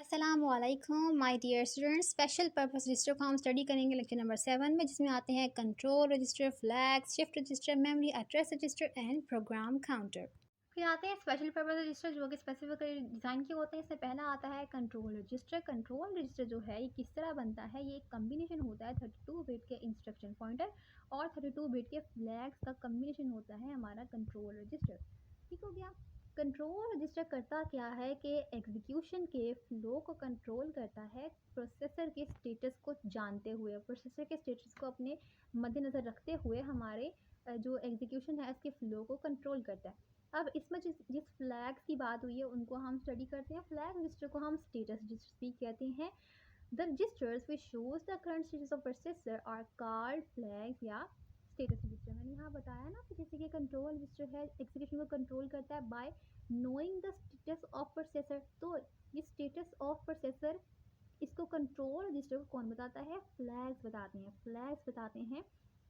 अस्सलामुअलैकुम my dear students. Special purpose register को हम स्टडी करेंगे लेक्चर नंबर 7 में, जिसमें आते हैं control register, flags, shift register, memory address register and program counter. फिर आते हैं स्पेशल पर्पस रजिस्टर जो कि स्पेसिफिकली डिज़ाइन किए होते हैं। इसमें पहला आता है कंट्रोल रजिस्टर। कंट्रोल रजिस्टर जो है ये किस तरह बनता है, ये एक कम्बिनेशन होता है 32 बिट के इंस्ट्रक्शन पॉइंटर और 32 बिट के फ्लैग्स का कम्बिनेशन होता है हमारा कंट्रोल रजिस्टर। ठीक हो गया। कंट्रोल रजिस्टर करता क्या है कि एग्जीक्यूशन के फ्लो को कंट्रोल करता है, प्रोसेसर के स्टेटस को जानते हुए, प्रोसेसर के स्टेटस को अपने मद्देनज़र रखते हुए हमारे जो एग्जीक्यूशन है उसके फ्लो को कंट्रोल करता है। अब इसमें जिस जिस फ्लैग्स की बात हुई है उनको हम स्टडी करते हैं। फ्लैग रजिस्टर को हम स्टेटस रजिस्टर भी कहते हैं। The registers which shows the current status of processor are called flags या स्टेटस रजिस्टर। मैंने यहाँ बताया ना कि जैसे कि कंट्रोल रजिस्टर है, एग्जीक्यूशन को कंट्रोल करता है by knowing the status of processor. तो ये स्टेटस ऑफ प्रोसेसर इसको कंट्रोल रजिस्टर को कौन बताता है? फ्लैग्स बताते हैं। फ्लैग्स बताते हैं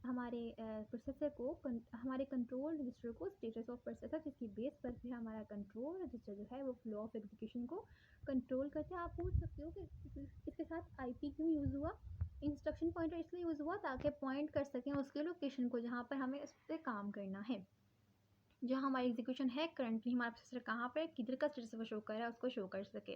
हमारे प्रोसेसर को, हमारे कंट्रोल रजिस्टर को स्टेटस ऑफ प्रोसेसर, जिसकी बेस पर फिर हमारा कंट्रोल रजिस्टर जो है वो फ्लो ऑफ एग्जीक्यूशन को कंट्रोल करते हैं। आप पूछ सकते हो कि इसके साथ आईपी क्यों यूज़ हुआ? इंस्ट्रक्शन पॉइंटर इसलिए यूज़ हुआ ताकि पॉइंट कर सकें उसके लोकेशन को जहाँ पर हमें उस पर काम करना है। जो हमारी एग्जीक्यूशन है करंटली हमारा प्रोसेसर कहाँ पर किधर का स्टेटस वो शो कर रहा है उसको शो कर सके।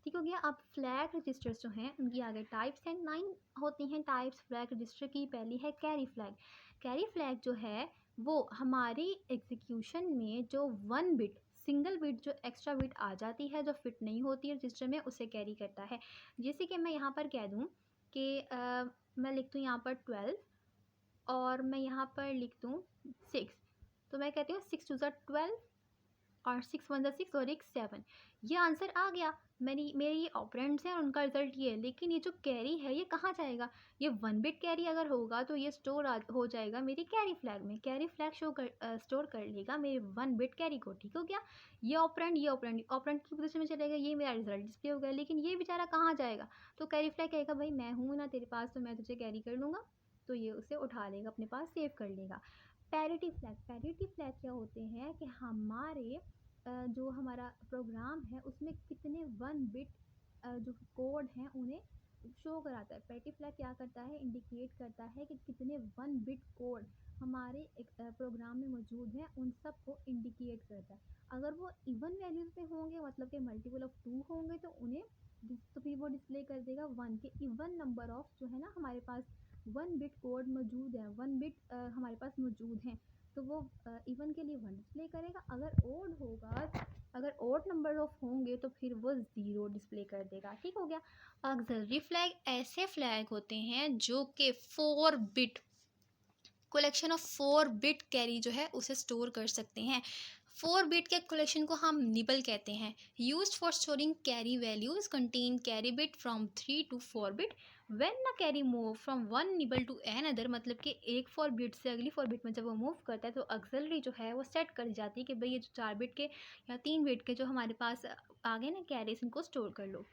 ठीक हो गया। अब फ्लैग रजिस्टर्स जो हैं उनकी आगे टाइप्स हैं, 9 होती हैं टाइप्स फ्लैग रजिस्टर की। पहली है कैरी फ्लैग। कैरी फ्लैग जो है वो हमारी एग्जीक्यूशन में जो 1 बिट, सिंगल बिट जो एक्स्ट्रा बिट आ जाती है, जो फिट नहीं होती है रजिस्टर में, उसे कैरी करता है। जैसे कि मैं यहाँ पर कह दूँ कि मैं लिख दूँ यहाँ पर 12 और मैं यहाँ पर लिख दूँ 6, तो मैं कहती हूँ 6 टू ज़ा 12 और 6 1 ज़ा 6 और एक 7। ये आंसर आ गया। मेरे ये ऑपरेंड्स हैं और उनका रिजल्ट ये है। लेकिन ये जो कैरी है ये कहाँ जाएगा? ये 1 बिट कैरी अगर होगा तो ये स्टोर हो जाएगा मेरी कैरी फ्लैग में। कैरी फ्लैग स्टोर कर लेगा मेरे 1 बिट कैरी को। ठीक हो गया। ये ऑपरेंड की पोजीशन में चलेगा, ये मेरा रिजल्ट डिस्प्ले हो गया। लेकिन ये बेचारा कहाँ जाएगा? तो कैरी फ्लैग कहेगा भाई मैं हूँ ना तेरे पास, तो मैं तुझे कैरी कर लूँगा। तो ये उसे उठा लेगा, अपने पास सेव कर लेगा। Parity flag. पैरिटी फ्लैग क्या होते हैं कि हमारे जो हमारा प्रोग्राम है उसमें कितने 1 बिट जो कोड हैं उन्हें शो कराता है। पैरिटी फ्लैग क्या करता है? इंडिकेट करता है कि कितने 1 बिट कोड हमारे एक प्रोग्राम में मौजूद हैं, उन सब को इंडिकेट करता है। अगर वो इवन वैल्यूज़ पे होंगे, मतलब कि मल्टीपल ऑफ 2 होंगे, तो उन्हें तो फिर वो डिस्प्ले कर देगा 1 के इवन नंबर ऑफ जो है ना हमारे पास 1 बिट कोड मौजूद है, 1 बिट हमारे पास मौजूद हैं, तो वो इवन के लिए 1 डिस्प्ले करेगा। अगर ओड होगा, अगर ओड नंबर ऑफ होंगे तो फिर वो 0 डिस्प्ले कर देगा। ठीक हो गया। ऑक्सिलरी फ्लैग ऐसे फ्लैग होते हैं जो कि 4 bit collection of 4 bit carry जो है उसे स्टोर कर सकते हैं। 4 बिट के कलेक्शन को हम निबल कहते हैं। Used for storing carry values contain carry bit from 3 to 4 bit. When a carry move from one nibble to another, मतलब कि एक 4 बिट से अगली 4 बिट में जब वो मूव करता है तो ऑक्सिलरी जो है वो सेट कर जाती है कि भाई ये जो 4 बिट के या 3 बिट के जो हमारे पास आ गए ना कैरीज, इनको स्टोर कर लो।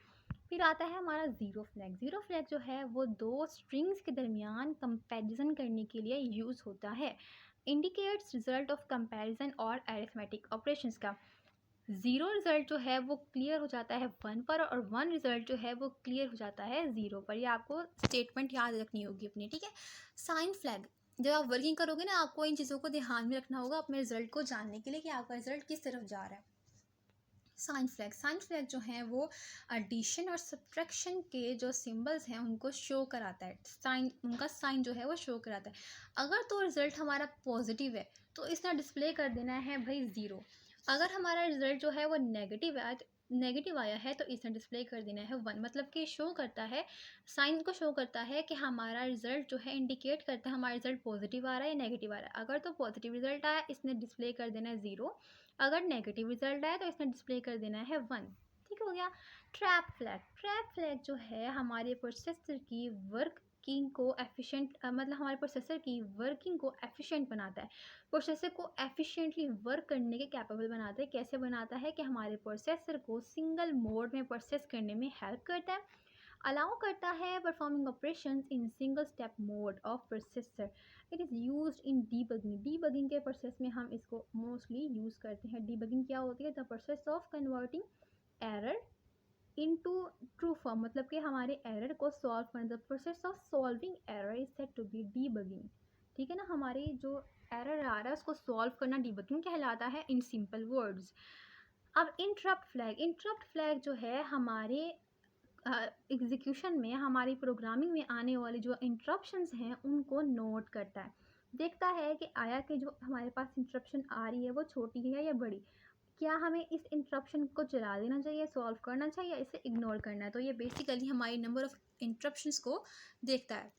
फिर आता है हमारा ज़ीरो फ्लैग। ज़ीरो फ्लैग जो है वो 2 स्ट्रिंग्स के दरमियान कंपैरिजन करने के लिए यूज़ होता है। इंडिकेट्स रिजल्ट ऑफ कंपैरिजन और अरिथमेटिक ऑपरेशंस का। ज़ीरो रिज़ल्ट जो है वो क्लियर हो जाता है 1 पर और 1 रिज़ल्ट जो है वो क्लियर हो जाता है 0 पर। ये आपको स्टेटमेंट याद रखनी होगी अपनी। ठीक है। Sign flag. जब आप वर्किंग करोगे ना, आपको इन चीज़ों को ध्यान में रखना होगा अपने रिज़ल्ट को जानने के लिए कि आपका रिज़ल्ट किस तरफ जा रहा है। साइन फ्लैग जो हैं वो एडिशन और सब्ट्रैक्शन के जो सिंबल्स हैं उनको शो कराता है। साइन, उनका साइन जो है वो शो कराता है। अगर तो रिज़ल्ट हमारा पॉजिटिव है तो इसने डिस्प्ले कर देना है भाई 0। अगर हमारा रिज़ल्ट जो है वो नेगेटिव आया है तो इसने डिस्प्ले कर देना है 1। मतलब कि शो करता है, साइन को शो करता है कि हमारा रिज़ल्ट जो है इंडिकेट करता है हमारा रिज़ल्ट पॉजिटिव आ रहा है या नेगेटिव आ रहा है। अगर तो पॉजिटिव रिज़ल्ट आया इसने डिस्प्ले कर देना है 0, अगर नेगेटिव रिजल्ट आए तो इसमें डिस्प्ले कर देना है 1। ठीक हो गया। Trap flag. ट्रैप फ्लैग जो है हमारे प्रोसेसर की वर्किंग को एफिशिएंट, मतलब हमारे प्रोसेसर की वर्किंग को एफिशिएंट बनाता है, प्रोसेसर को एफिशिएंटली वर्क करने के कैपेबल बनाता है। कैसे बनाता है कि हमारे प्रोसेसर को सिंगल मोड में प्रोसेस करने में हेल्प करता है, अलाउ करता है performing operations in single step mode of processor. It is used in debugging. Debugging के प्रोसेस में हम इसको मोस्टली यूज़ करते हैं। डीबगिंग क्या होती है? The process of converting error into true form, मतलब कि हमारे एरर को सॉल्व करना। The process of solving error is said to be debugging. ठीक है ना, हमारी जो एरर आ रहा है उसको सॉल्व करना डीबगिंग कहलाता है इन सिंपल वर्ड्स। अब इंटरप्ट फ्लैग जो है हमारे एग्जीक्यूशन में, हमारी प्रोग्रामिंग में आने वाली जो इंटरप्शंस हैं उनको नोट करता है, देखता है कि आया कि जो हमारे पास इंटरप्शन आ रही है वो छोटी है या बड़ी, क्या हमें इस इंटरप्शन को चला देना चाहिए, सॉल्व करना चाहिए, इसे इग्नोर करना है। तो ये बेसिकली हमारी नंबर ऑफ़ इंटरप्शंस को देखता है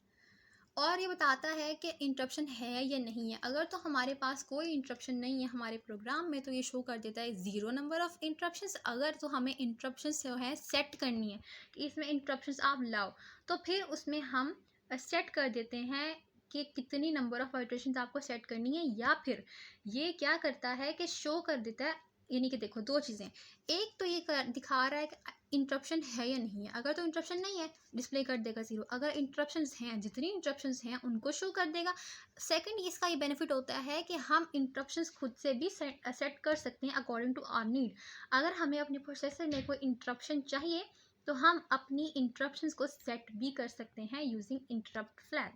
और ये बताता है कि इंटरप्शन है या नहीं है। अगर तो हमारे पास कोई इंटरप्शन नहीं है हमारे प्रोग्राम में तो ये शो कर देता है ज़ीरो नंबर ऑफ़ इंटरप्शंस। अगर तो हमें इंटरप्शंस जो है सेट करनी है कि इसमें इंटरप्शंस आप लाओ, तो फिर उसमें हम सेट कर देते हैं कि कितनी नंबर ऑफ़ इटरेशंस आपको सेट करनी है। या फिर ये क्या करता है कि शो कर देता है, यानी कि देखो दो चीज़ें, एक तो ये दिखा रहा है कि इंटरप्शन है या नहीं है। अगर तो इंटरप्शन नहीं है डिस्प्ले कर देगा ज़ीरो, अगर इंटरप्शंस हैं, जितनी इंटरप्शंस हैं उनको शो कर देगा। सेकंड, इसका ये बेनिफिट होता है कि हम इंटरप्शंस खुद से भी सेट कर सकते हैं अकॉर्डिंग टू आवर नीड। अगर हमें अपने प्रोसेसर में कोई इंटरप्शन चाहिए तो हम अपनी इंटरप्शंस को सेट भी कर सकते हैं यूजिंग इंटरप्ट फ्लैग।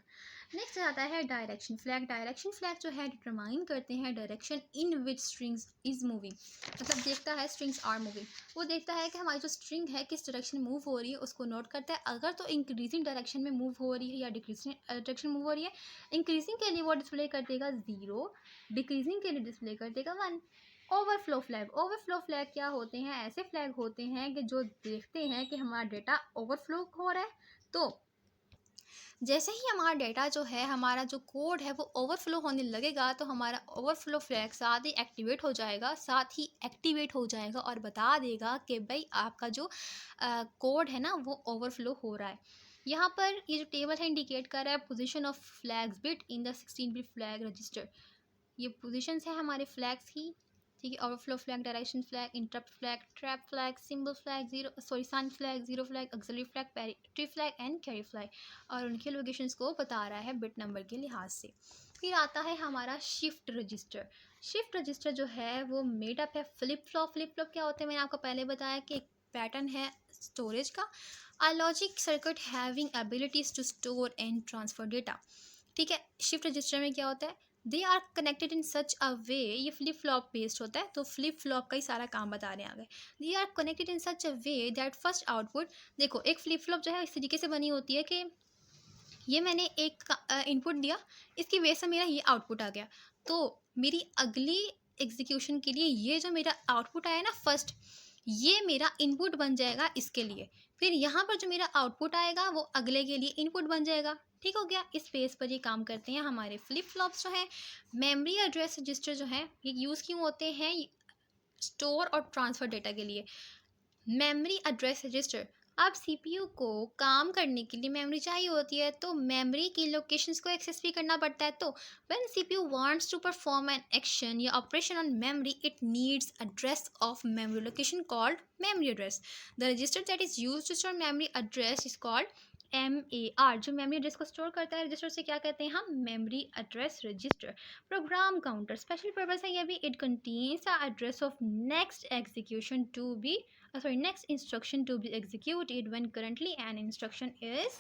नेक्स्ट आता है डायरेक्शन फ्लैग। डायरेक्शन फ्लैग जो है डिटरमाइन करते हैं direction in which strings is moving, मतलब देखता है स्ट्रिंग्स आर मूविंग। वो देखता है कि हमारी जो स्ट्रिंग है किस डायरेक्शन मूव हो रही है, उसको नोट करता है। अगर तो इंक्रीजिंग डायरेक्शन में मूव हो रही है या डिक्रीजिंग डायरेक्शन मूव हो रही है, इंक्रीजिंग के लिए वो डिस्प्ले कर देगा ज़ीरो, डिक्रीजिंग के लिए डिस्प्ले कर देगा वन। ओवरफ्लो फ्लैग क्या होते हैं? ऐसे फ्लैग होते हैं कि जो देखते हैं कि हमारा डेटा ओवरफ्लो हो रहा है, तो जैसे ही हमारा डेटा जो है, हमारा जो कोड है वो ओवरफ्लो होने लगेगा, तो हमारा ओवरफ्लो फ्लैग साथ ही एक्टिवेट हो जाएगा और बता देगा कि भाई आपका जो कोड है ना वो ओवरफ्लो हो रहा है। यहाँ पर ये जो टेबल है इंडिकेट कर रहा है position of flags bit in the 16-बिट फ्लैग रजिस्टर। ये पोजीशंस है हमारे फ्लैग्स की। ठीक है, overflow flag, direction flag, interrupt flag, trap flag, symbol flag, sign flag, zero flag, auxiliary flag, parity flag and carry flag, और उनके locations को बता रहा है बिट नंबर के लिहाज से। फिर आता है हमारा शिफ्ट रजिस्टर। शिफ्ट रजिस्टर जो है वो मेडअप है फ्लिप फ्लॉप। फ्लिप फ्लॉप क्या होते हैं, मैंने आपको पहले बताया कि एक पैटर्न है स्टोरेज का, a logic circuit having abilities to store and transfer data. ठीक है, शिफ्ट रजिस्टर में क्या होता है, दे are connected in such a वे, ये फ्लिप फ्लॉप बेस्ड होता है, तो फ्लिप फ्लॉप का ही सारा काम बता रहे हैं आगे। They are connected in such a way that first output, देखो एक फ्लिप फ्लॉप जो है इस तरीके से बनी होती है कि ये मैंने एक इनपुट दिया, इसकी वजह से मेरा ये आउटपुट आ गया, तो मेरी अगली एग्जीक्यूशन के लिए ये जो मेरा आउटपुट आया ना फर्स्ट, ये मेरा इनपुट बन जाएगा इसके लिए। फिर यहाँ पर जो मेरा आउटपुट आएगा वो अगले के लिए इनपुट बन जाएगा। ठीक हो गया, इस पेज पर ये काम करते हैं हमारे फ्लिप फ्लॉप्स जो है। मेमोरी एड्रेस रजिस्टर जो है ये यूज़ क्यों होते हैं, स्टोर और ट्रांसफ़र डेटा के लिए। मेमोरी एड्रेस रजिस्टर, अब सीपीयू को काम करने के लिए मेमोरी चाहिए होती है, तो मेमोरी की लोकेशंस को एक्सेस भी करना पड़ता है। तो when CPU wants to perform an action या operation on memory, it needs address of memory location called memory address. The register that is used to store memory address is called MAR। जो memory address को store करता है register से क्या कहते हैं हम, memory address register. Program counter special purpose है ये भी, it contains the address of next execution to be next instruction to be executed when currently an instruction is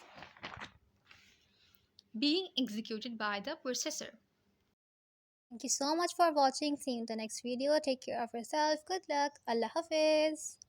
being executed by the processor. Thank you so much for watching. See you in the next video. Take care of yourself. Good luck. Allah Hafiz.